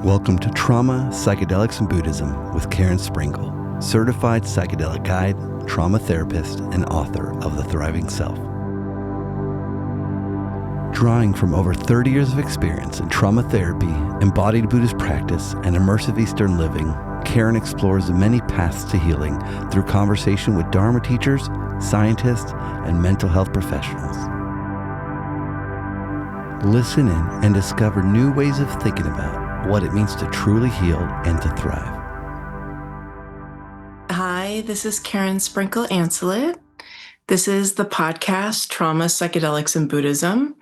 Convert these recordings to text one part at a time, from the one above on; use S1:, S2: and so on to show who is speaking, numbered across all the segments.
S1: Welcome to Trauma, Psychedelics, and Buddhism with Karen Sprinkle, certified psychedelic guide, trauma therapist, and author of The Thriving Self. Drawing from over 30 years of experience in trauma therapy, embodied Buddhist practice, and immersive Eastern living, Karen explores the many paths to healing through conversation with Dharma teachers, scientists, and mental health professionals. Listen in and discover new ways of thinking about what it means to truly heal and to thrive.
S2: Hi, this is Karen Sprinkle Ancelet. This is the podcast Trauma, Psychedelics, and Buddhism.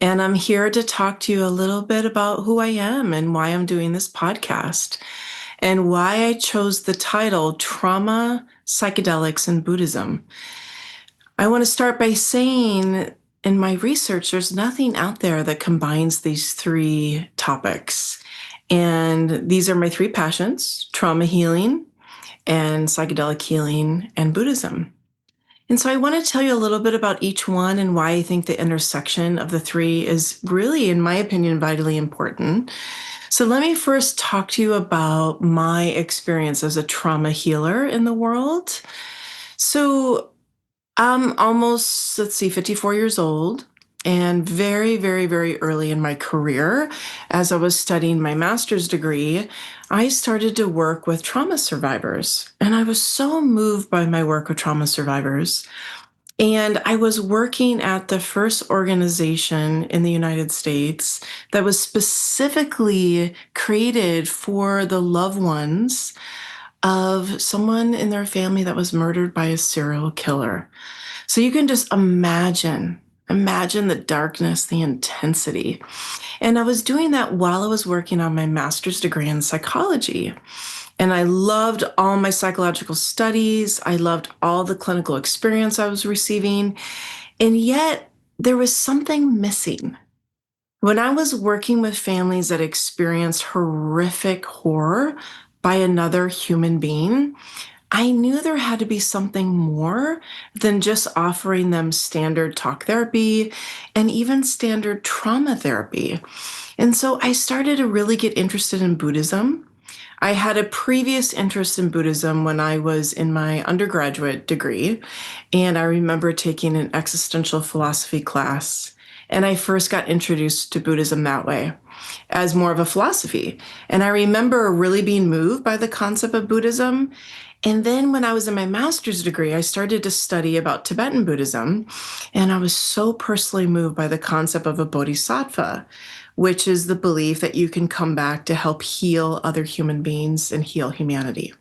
S2: And I'm here to talk to you a little bit about who I am and why I'm doing this podcast and why I chose the title Trauma, Psychedelics, and Buddhism. I want to start by saying in my research, there's nothing out there that combines these three topics. And these are my three passions: trauma healing and psychedelic healing and Buddhism. And so I want to tell you a little bit about each one and why I think the intersection of the three is really, in my opinion, vitally important. So let me first talk to you about my experience as a trauma healer in the world. So I'm almost, 54 years old, and very, very, very early in my career, as I was studying my master's degree, I started to work with trauma survivors. And I was so moved by my work with trauma survivors. And I was working at the first organization in the United States that was specifically created for the loved ones of someone in their family that was murdered by a serial killer. So you can just imagine the darkness, the intensity. And I was doing that while I was working on my master's degree in psychology. And I loved all my psychological studies. I loved all the clinical experience I was receiving. And yet there was something missing. When I was working with families that experienced horrific horror by another human being, I knew there had to be something more than just offering them standard talk therapy and even standard trauma therapy. And so I started to really get interested in Buddhism. I had a previous interest in Buddhism when I was in my undergraduate degree, and I remember taking an existential philosophy class. And I first got introduced to Buddhism that way, as more of a philosophy. And I remember really being moved by the concept of Buddhism. And then when I was in my master's degree, I started to study about Tibetan Buddhism. And I was so personally moved by the concept of a bodhisattva, which is the belief that you can come back to help heal other human beings and heal humanity.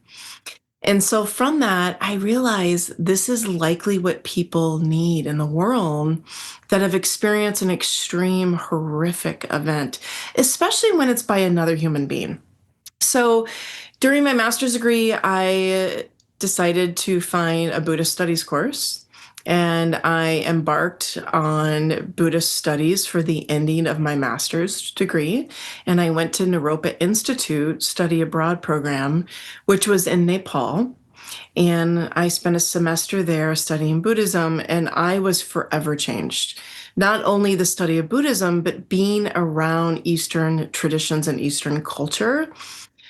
S2: And so from that, I realized this is likely what people need in the world that have experienced an extreme, horrific event, especially when it's by another human being. So during my master's degree, I decided to find a Buddhist studies course. And I embarked on Buddhist studies for the ending of my master's degree. And I went to Naropa Institute study abroad program, which was in Nepal. And I spent a semester there studying Buddhism, and I was forever changed. Not only the study of Buddhism, but being around Eastern traditions and Eastern culture.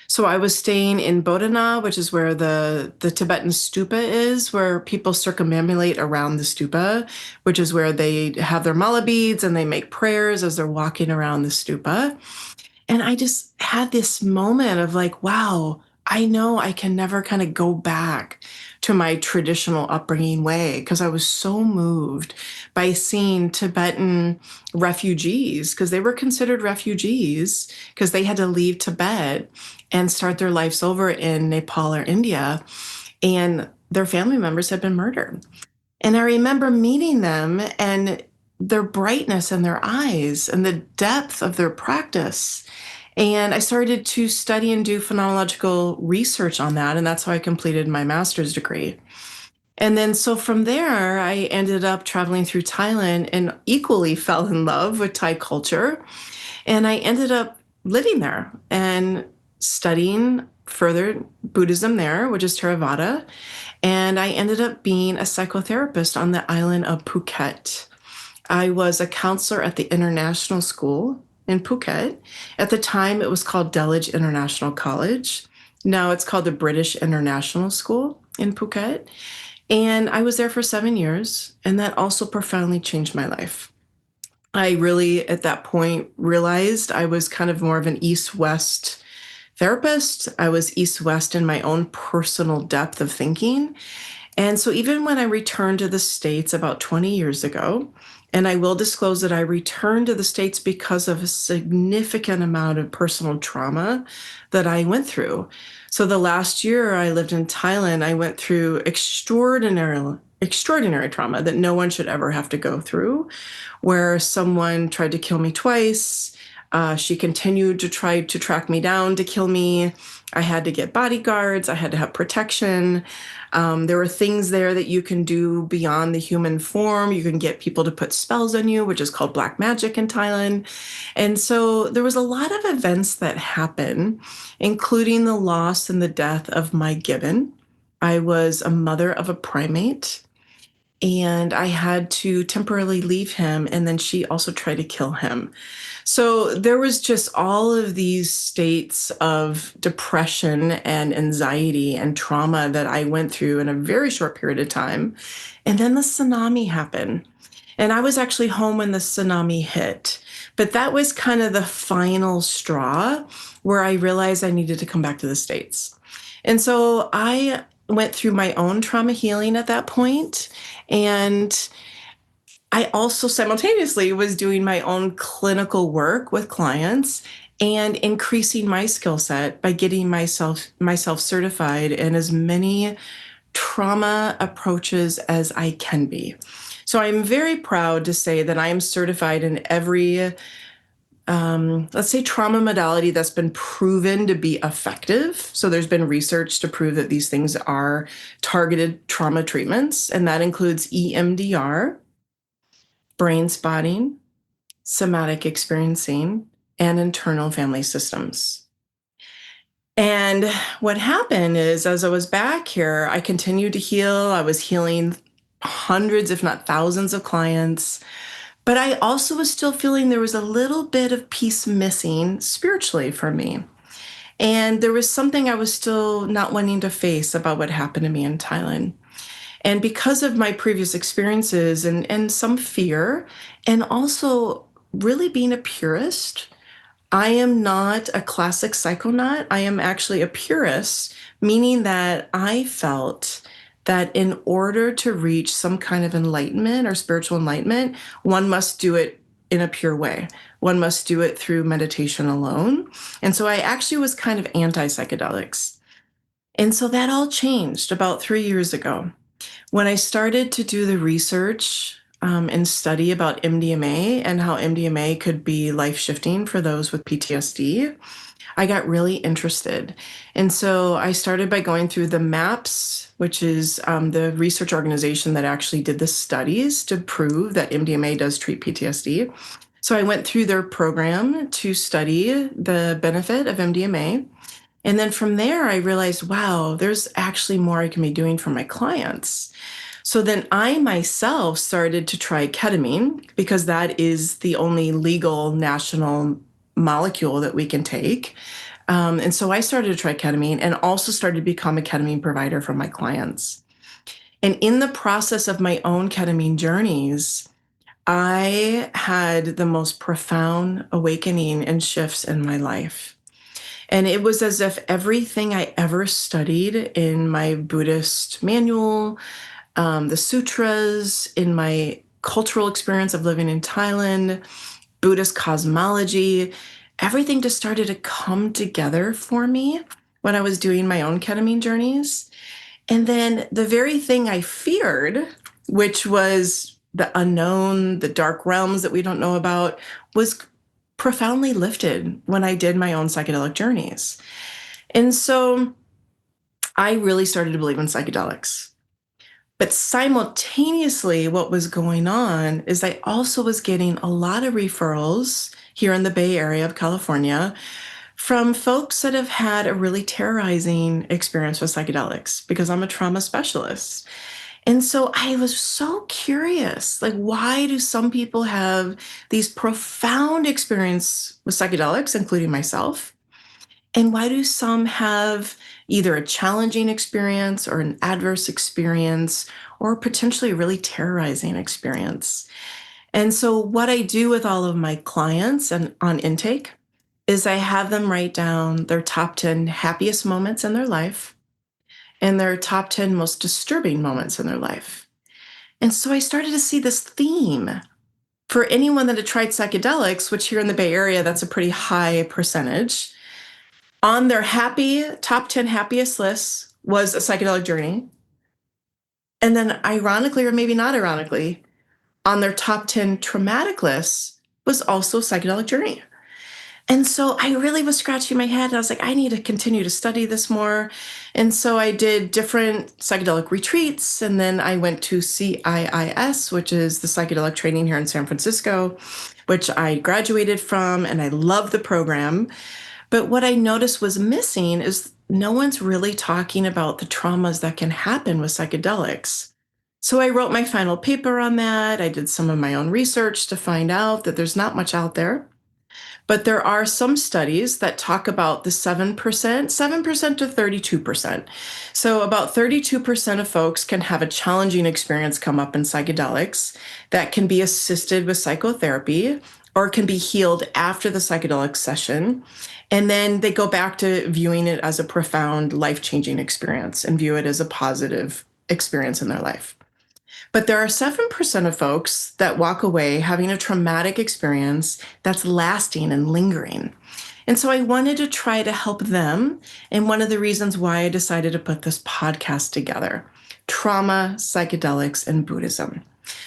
S2: So I was staying in Bodhana, which is where the Tibetan stupa is, where people circumambulate around the stupa, which is where they have their mala beads and they make prayers as they're walking around the stupa. And I just had this moment of like, wow, I know I can never kind of go back to my traditional upbringing way, because I was so moved by seeing Tibetan refugees, because they were considered refugees because they had to leave Tibet and start their lives over in Nepal or India, and their family members had been murdered. And I remember meeting them and their brightness in their eyes and the depth of their practice. And I started to study and do phenomenological research on that. And that's how I completed my master's degree. And then so from there, I ended up traveling through Thailand and equally fell in love with Thai culture. And I ended up living there and studying further Buddhism there, which is Theravada. And I ended up being a psychotherapist on the island of Phuket. I was a counselor at the international school in Phuket. At the time, it was called Dulwich International College. Now it's called the British International School in Phuket. And I was there for 7 years, and that also profoundly changed my life. I really, at that point, realized I was kind of more of an East-West therapist. I was East-West in my own personal depth of thinking. And so even when I returned to the States about 20 years ago, and I will disclose that I returned to the States because of a significant amount of personal trauma that I went through. So the last year I lived in Thailand, I went through extraordinary trauma that no one should ever have to go through, where someone tried to kill me twice. She continued to try to track me down to kill me. I had to get bodyguards. I had to have protection. There were things there that you can do beyond the human form. You can get people to put spells on you, which is called black magic in Thailand. And so there was a lot of events that happened, including the loss and the death of my gibbon. I was a mother of a primate, and I had to temporarily leave him, and then she also tried to kill him. So there was just all of these states of depression and anxiety and trauma that I went through in a very short period of time. And then the tsunami happened. And I was actually home when the tsunami hit. But that was kind of the final straw where I realized I needed to come back to the States. And so I went through my own trauma healing at that point, and I also simultaneously was doing my own clinical work with clients and increasing my skill set by getting myself certified in as many trauma approaches as I can be. So I'm very proud to say that I am certified in every let's say trauma modality that's been proven to be effective. So there's been research to prove that these things are targeted trauma treatments, and that includes EMDR, brain spotting, somatic experiencing, and internal family systems. And what happened is, as I was back here, I continued to heal. I was healing hundreds, if not thousands, of clients. But I also was still feeling there was a little bit of peace missing spiritually for me. And there was something I was still not wanting to face about what happened to me in Thailand. And because of my previous experiences and some fear, and also really being a purist, I am not a classic psychonaut. I am actually a purist, meaning that I felt that in order to reach some kind of enlightenment or spiritual enlightenment, one must do it in a pure way. One must do it through meditation alone. And so I actually was kind of anti-psychedelics. And so that all changed about 3 years ago. When I started to do the research and study about MDMA and how MDMA could be life-shifting for those with PTSD, I got really interested. And so I started by going through the MAPS, which is the research organization that actually did the studies to prove that MDMA does treat PTSD. So I went through their program to study the benefit of MDMA. And then from there, I realized, wow, there's actually more I can be doing for my clients. So then I myself started to try ketamine, because that is the only legal national molecule that we can take. And so I started to try ketamine and also started to become a ketamine provider for my clients. And in the process of my own ketamine journeys, I had the most profound awakening and shifts in my life. And it was as if everything I ever studied in my Buddhist manual, the sutras, in my cultural experience of living in Thailand, Buddhist cosmology, everything just started to come together for me when I was doing my own ketamine journeys. And then the very thing I feared, which was the unknown, the dark realms that we don't know about, was profoundly lifted when I did my own psychedelic journeys. And so I really started to believe in psychedelics. But simultaneously, what was going on is I also was getting a lot of referrals here in the Bay Area of California from folks that have had a really terrorizing experience with psychedelics, because I'm a trauma specialist. And so I was so curious, like, why do some people have these profound experience with psychedelics, including myself? And why do some have either a challenging experience or an adverse experience or potentially a really terrorizing experience? And so what I do with all of my clients and on intake is I have them write down their top 10 happiest moments in their life and their top 10 most disturbing moments in their life. And so I started to see this theme for anyone that had tried psychedelics, which here in the Bay Area, that's a pretty high percentage. On their top 10 happiest lists was a psychedelic journey. And then ironically, or maybe not ironically, on their top 10 traumatic lists was also a psychedelic journey. And so I really was scratching my head. I was like, I need to continue to study this more. And so I did different psychedelic retreats. And then I went to CIIS, which is the psychedelic training here in San Francisco, which I graduated from, and I love the program. But what I noticed was missing is no one's really talking about the traumas that can happen with psychedelics. So I wrote my final paper on that. I did some of my own research to find out that there's not much out there. But there are some studies that talk about the 7% to 32%. So about 32% of folks can have a challenging experience come up in psychedelics that can be assisted with psychotherapy or can be healed after the psychedelic session. And then they go back to viewing it as a profound life-changing experience and view it as a positive experience in their life. But there are 7% of folks that walk away having a traumatic experience that's lasting and lingering. And so I wanted to try to help them. And one of the reasons why I decided to put this podcast together, Trauma, Psychedelics, and Buddhism.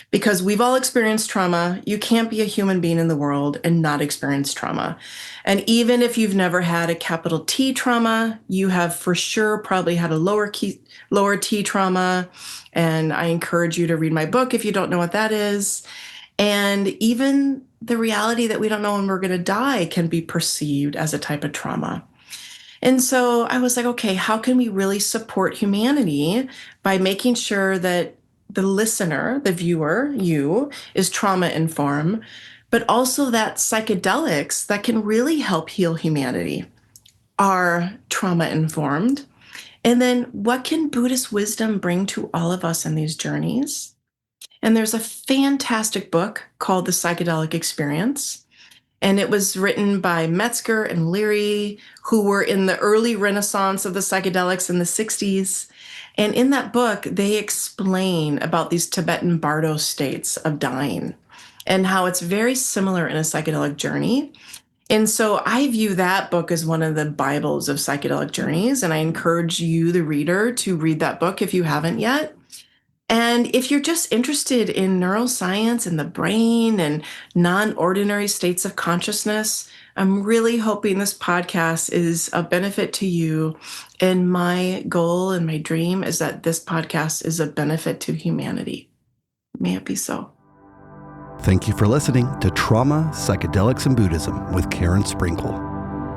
S2: Because we've all experienced trauma. You can't be a human being in the world and not experience trauma. And even if you've never had a capital T trauma, you have for sure probably had a lower T trauma. And I encourage you to read my book if you don't know what that is. And even the reality that we don't know when we're going to die can be perceived as a type of trauma. And so I was like, okay, how can we really support humanity by making sure that the listener, the viewer, you, is trauma informed, but also that psychedelics that can really help heal humanity are trauma informed. And then what can Buddhist wisdom bring to all of us in these journeys? And there's a fantastic book called The Psychedelic Experience. And it was written by Metzger and Leary, who were in the early renaissance of the psychedelics in the 60s. And in that book, they explain about these Tibetan bardo states of dying and how it's very similar in a psychedelic journey. And so I view that book as one of the Bibles of psychedelic journeys. And I encourage you, the reader, to read that book if you haven't yet. And if you're just interested in neuroscience and the brain and non-ordinary states of consciousness, I'm really hoping this podcast is a benefit to you. And my goal and my dream is that this podcast is a benefit to humanity. May it be so.
S1: Thank you for listening to Trauma, Psychedelics, and Buddhism with Karen Sprinkle.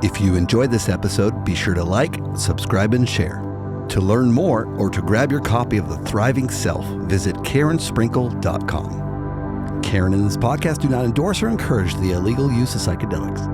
S1: If you enjoyed this episode, be sure to like, subscribe, and share. To learn more or to grab your copy of The Thriving Self, visit KarenSprinkle.com. Karen and this podcast do not endorse or encourage the illegal use of psychedelics.